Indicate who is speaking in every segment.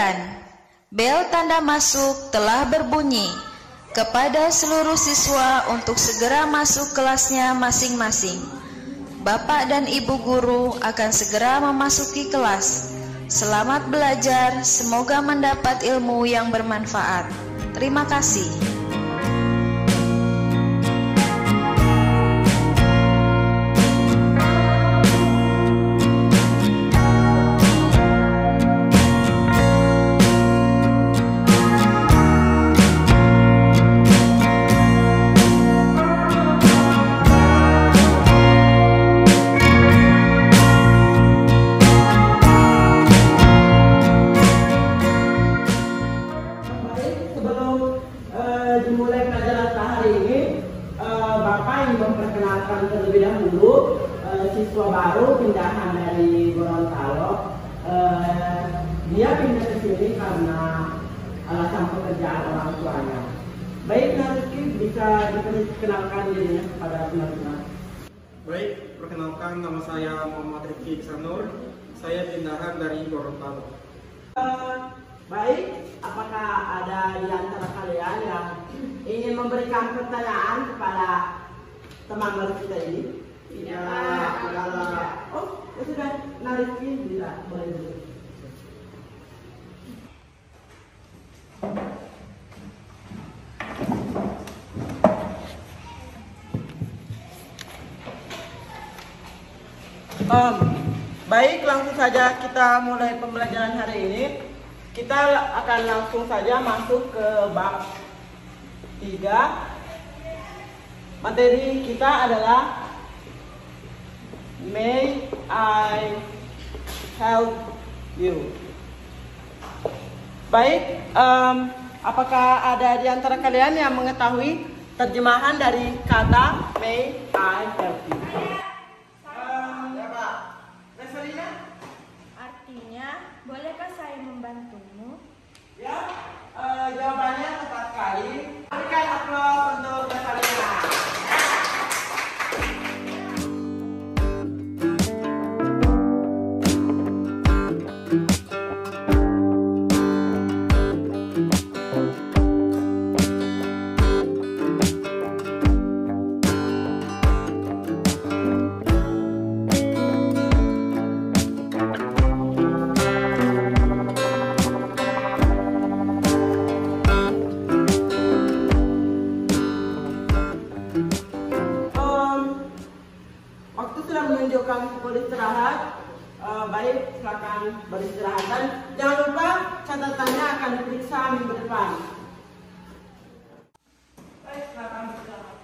Speaker 1: dilakukan. Bel tanda masuk telah berbunyi. Kepada seluruh siswa untuk segera masuk kelasnya masing-masing. Bapak dan Ibu guru akan segera memasuki kelas. Selamat belajar, semoga mendapat ilmu yang bermanfaat. Terima kasih.
Speaker 2: Dimulai pelajaran hari ini, Bapak ingin memperkenalkan terlebih dahulu siswa baru pindahan dari Gorontalo. Dia pindah ke sini karena alasan pekerjaan orang tuanya. Baik, Narki bisa diperkenalkan dirinya kepada teman-teman.
Speaker 3: Baik, perkenalkan nama saya Muhammad Rifki Iksanur. Saya pindahan dari Gorontalo.
Speaker 2: Baik, apakah ada di antara kalian yang ingin memberikan pertanyaan kepada teman baru kita ini? Tidak. Oh, ya sudah, Nariki bisa boleh dulu. Baik, langsung saja kita mulai pembelajaran hari ini. Kita akan langsung saja masuk ke bab 3. Materi kita adalah May I help you? Baik, apakah ada di antara kalian yang mengetahui terjemahan dari kata May I help you?
Speaker 4: Artinya, bolehkah saya membantumu?
Speaker 2: Ya, jawabannya tepat sekali. Berikan aplaus untuk Resalina. Menunjukkan pukul istirahat. Baik, silakan beristirahat dan jangan lupa catatannya akan diperiksa minggu depan. Baik, silakan beristirahat.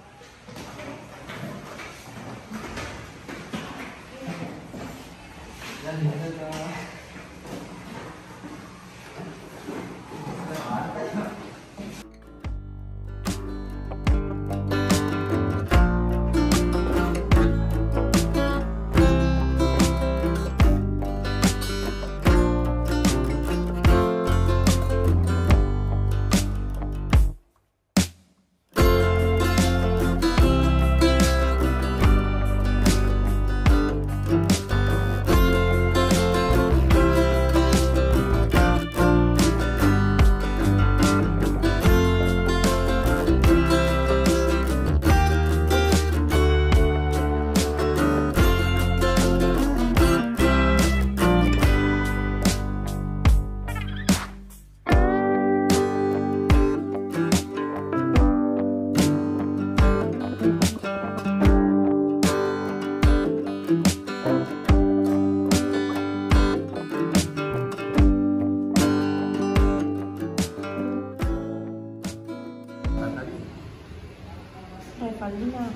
Speaker 4: Revalina.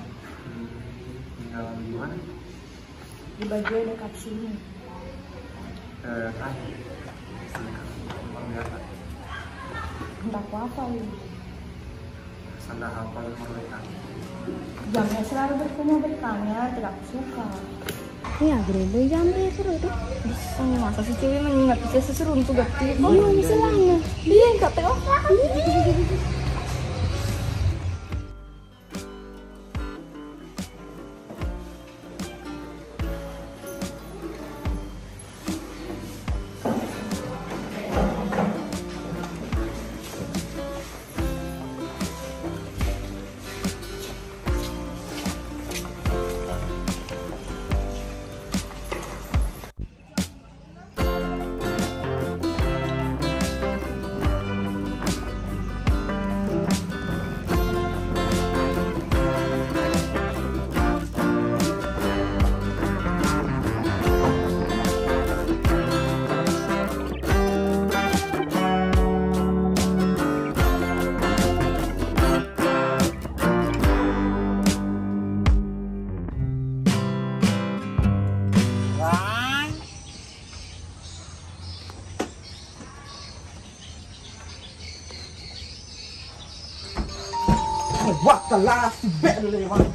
Speaker 3: Tinggal di mana?
Speaker 4: Di bagian dekat sini. Hendak apa ini?
Speaker 3: Sanda hafal mereka.
Speaker 4: Jamnya selalu bertanya-bertanya, tidak suka.
Speaker 5: Iya, Grebe jamnya seru tuh.
Speaker 4: Bisa, masa si cewek mengingat bisa seseru untuk gak
Speaker 5: Oh, misalnya dia nggak tahu apa.
Speaker 3: Wah, kelas si bek dulu ya, Bang.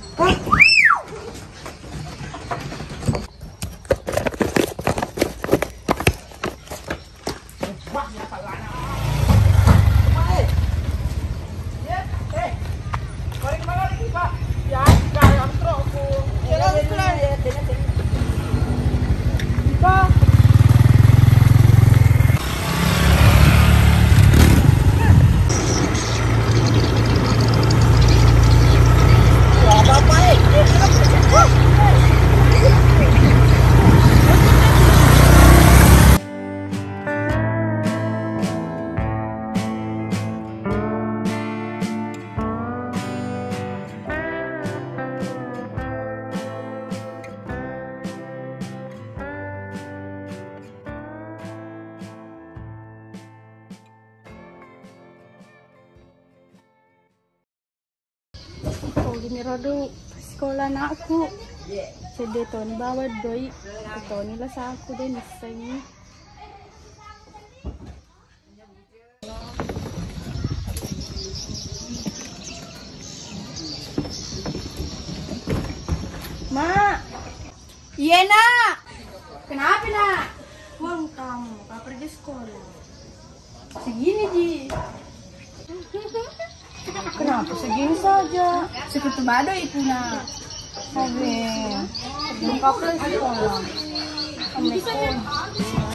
Speaker 4: Kau gini rodo sekolah anakku. Sedih tahun bawa doi. Tahun lah sa aku deh misalnya. Mak. Iya nak. Kenapa nak? Uang kamu kau pergi sekolah. Segini Ji. Kenapa segini saja? Seperti badai itu nak. Oke. Belum kau pergi sekolah. Assalamualaikum.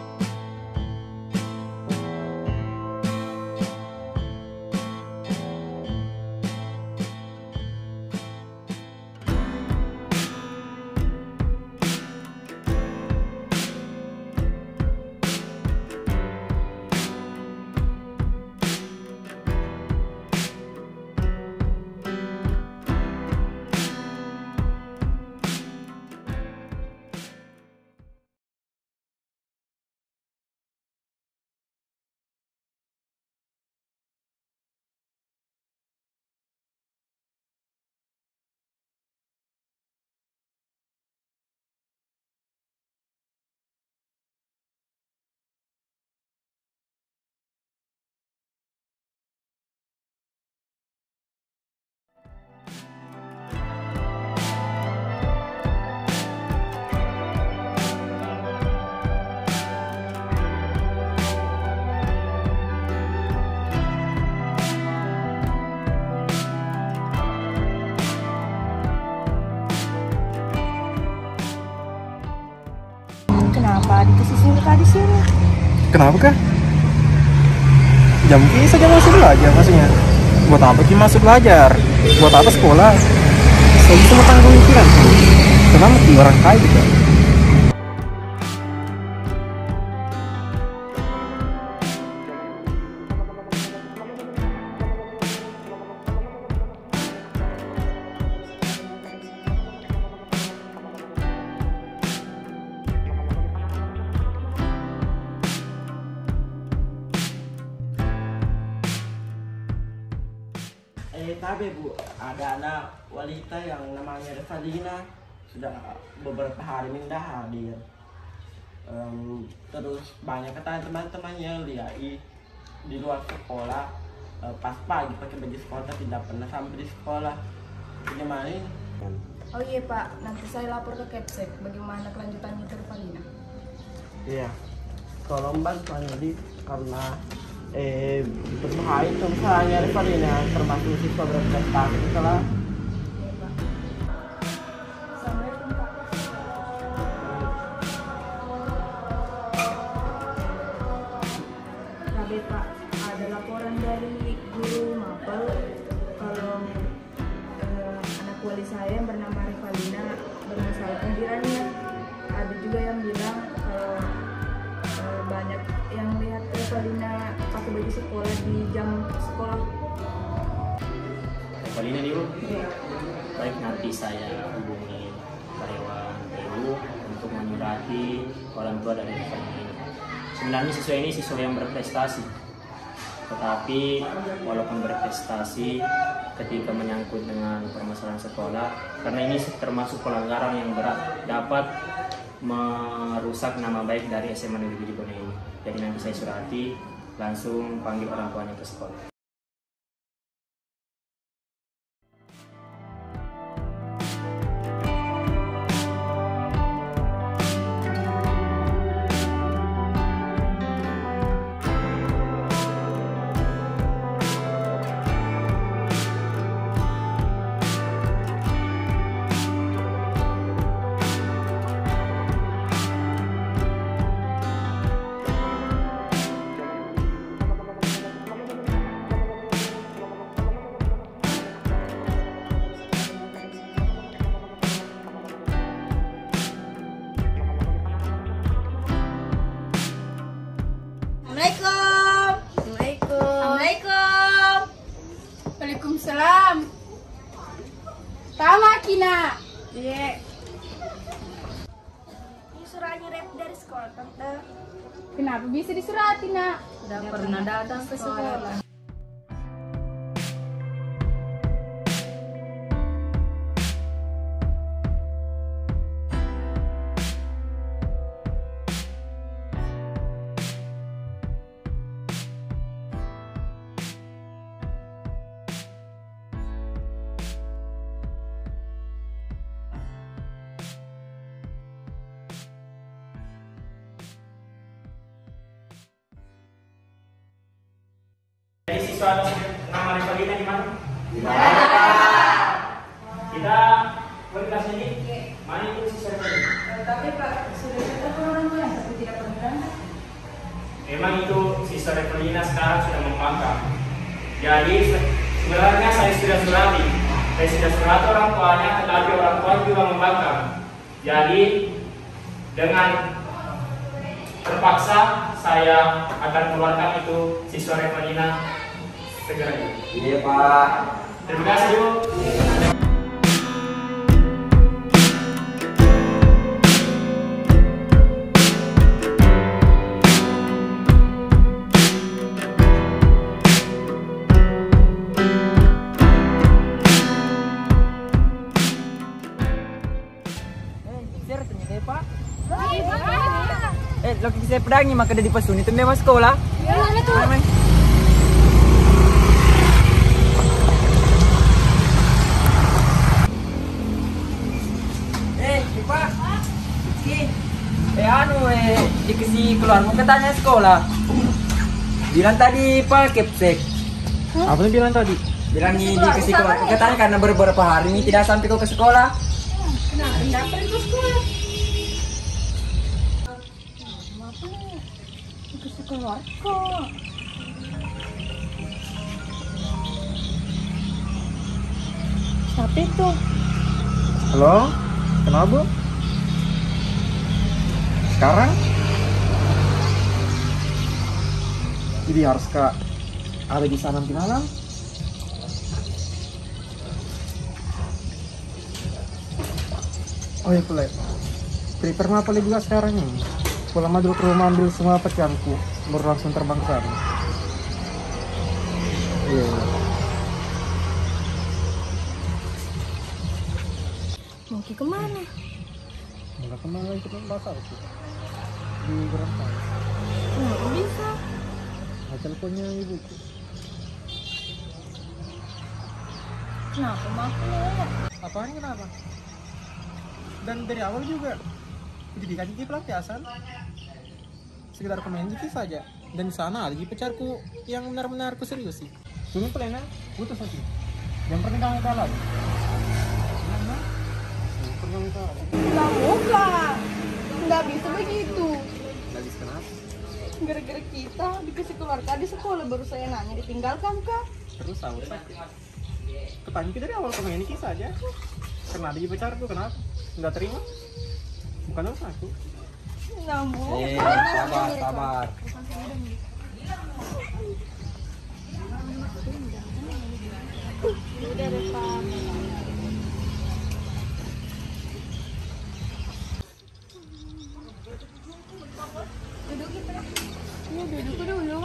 Speaker 4: Kenapa dikasih suruh tadi sini?
Speaker 3: Kenapa kah? Ya mungkin saja masuk belajar maksudnya. Buat apa sih masuk belajar? Buat apa sekolah? Saya bisa mau tanggung pikiran. Kenapa tuh orang kaya gitu? Tapi Bu, ada anak wanita yang namanya Revalina sudah beberapa hari tidak hadir. Terus banyak kata teman-temannya lihat di luar sekolah pas pagi pakai baju sekolah tapi tidak pernah sampai di sekolah. Bagaimana ini?
Speaker 4: Oh iya Pak, nanti saya lapor ke Kepsek bagaimana kelanjutannya itu Revalina.
Speaker 2: Iya, tolong bantu di karena berbahaya itu misalnya Revalina termasuk siswa berprestasi setelah
Speaker 4: Assalamualaikum Pak. Kabe Pak, ada laporan dari guru mapel kalau anak wali saya yang bernama Revalina bermasalah kehadirannya. Ada juga yang bilang kalau banyak yang lihat Revalina pakai baju sekolah di jam sekolah.
Speaker 6: Revalina nih Bu? Baik, nanti saya hubungi karyawan PU untuk menyurati orang tua dari Revalina ini. Sebenarnya siswa ini siswa yang berprestasi, tetapi walaupun berprestasi ketika menyangkut dengan permasalahan sekolah, karena ini termasuk pelanggaran yang berat, dapat merusak nama baik dari SMA Negeri Dibone ini. Jadi nanti saya surati, langsung panggil orang tuanya ke sekolah.
Speaker 7: Waalaikumsalam. Tama Kina. Iya.
Speaker 5: Suratnya rep dari sekolah, Tante.
Speaker 7: Kenapa bisa disuratin, Nak?
Speaker 4: Tidak pernah datang ke sekolah.
Speaker 6: Jadi siswa nama Revalina di mana? Kita kelas ini. Mana itu siswa Revalina?
Speaker 4: Tapi Pak, sudah ketemu orang tua tapi tidak pernah.
Speaker 6: Memang itu siswa Revalina sekarang sudah membangkang. Jadi sebenarnya saya sudah surati. Saya sudah surati orang tuanya, tetapi orang tua juga membangkang. Jadi dengan terpaksa saya akan keluarkan itu siswa Revalina segera.
Speaker 8: Iya Pak.
Speaker 6: Terima kasih Bu.
Speaker 8: Lo saya pedangi maka ada di pasun itu memang sekolah.
Speaker 5: Mana tuh?
Speaker 8: Pak. Dikasih keluar mau katanya sekolah. Bilang tadi Pak Kepsek.
Speaker 3: Apa yang bilang tadi?
Speaker 8: Bilang nih dikasih keluar katanya karena beberapa hari ini tidak sampai kau ke sekolah.
Speaker 7: Kenapa tidak pergi ke sekolah? Ke sekolah kok. Siapa itu?
Speaker 3: Halo? Kenapa Bu? Sekarang? Jadi harus Kak ada di sana nanti malam? Oh iya pula. Prepare apa juga sekarang ini? Pulang dulu ke rumah ambil semua pecahanku, baru langsung terbang ke sana. Iya.
Speaker 5: Mungkin kemana?
Speaker 3: Enggak kemana ikut pasar itu di Gorontalo.
Speaker 5: Kenapa bisa?
Speaker 3: Nah, teleponnya ibuku.
Speaker 5: Kenapa makanya?
Speaker 3: Apaan kenapa? Dan dari awal juga pendidikan di pelampiasan sekedar pemain gitu saja. Dan di sana lagi pacarku yang benar-benar aku serius sih. Dulu pelayanan butuh satu. Yang pernah kita lagi. Pernah kita.
Speaker 7: Nggak bukan. Nggak bisa begitu.
Speaker 3: Nggak bisa kenapa?
Speaker 7: Gara-gara kita dikasih keluar di sekolah baru saya nanya ditinggalkan kah?
Speaker 3: Terus sahur sakit. Ketanya kita dari awal pemain ini saja. Karena ada pacarku kenapa? Nggak terima? Bukan urusan aku.
Speaker 7: Nyambung.
Speaker 8: Sabar.
Speaker 5: Udah deh, Pak.
Speaker 7: Iya, duduk dulu.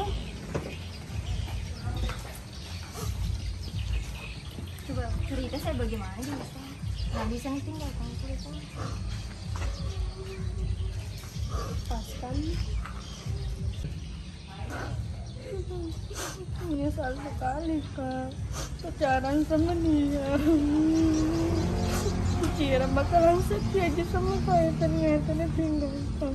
Speaker 5: Coba cerita saya bagaimana bisa. Nggak bisa nih tinggal kamu cerita.
Speaker 7: Pas kali. Menyesal sekali Kak pacaran sama dia. Kira bakalan setia aja sama saya, ternyata dia tinggalkan.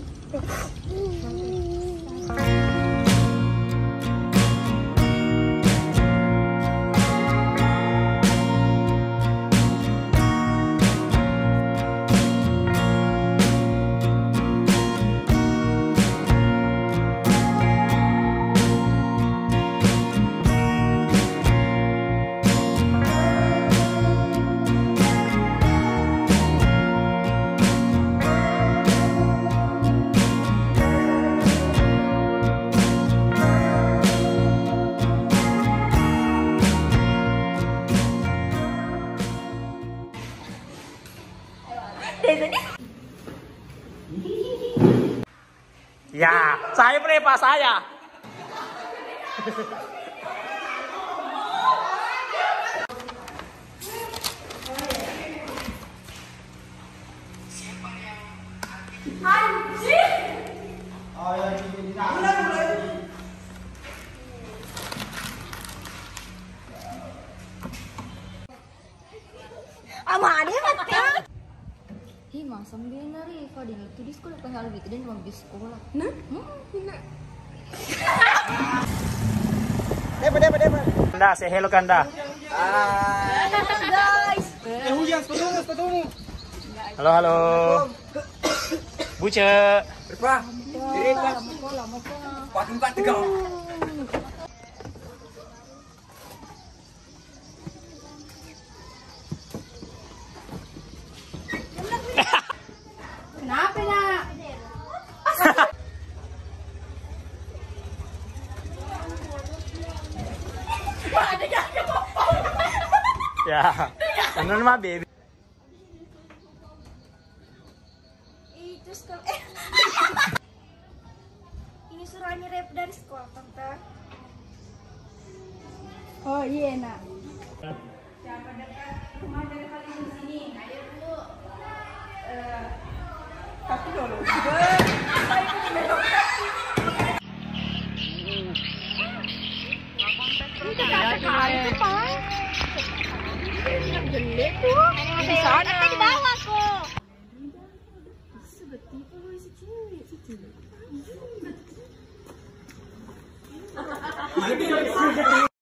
Speaker 6: Ya, saya prepa saya.
Speaker 5: Ih, masa bener ya, kalau di itu di sekolah kan kalau gitu dan cuma di sekolah.
Speaker 7: Nah, bener.
Speaker 6: Kanda, say hello Kanda.
Speaker 5: Guys,
Speaker 3: Hujan, sepatumu.
Speaker 6: Halo halo. Buce.
Speaker 8: Berapa? Diri Pak. Pak tegak.
Speaker 7: Kenapa nak?
Speaker 6: Ya, kangen mah baby.
Speaker 5: itu sekolah. Ini suratnya rep dari sekolah, Tante.
Speaker 7: Oh iya nak.
Speaker 4: Siapa dekat rumah dari paling di sini? Ayo dulu.
Speaker 7: Tapi dulu. Itu kali itu Pak. Yang jelek tuh. Di sana.
Speaker 5: Di bawah kok.
Speaker 7: Sebeti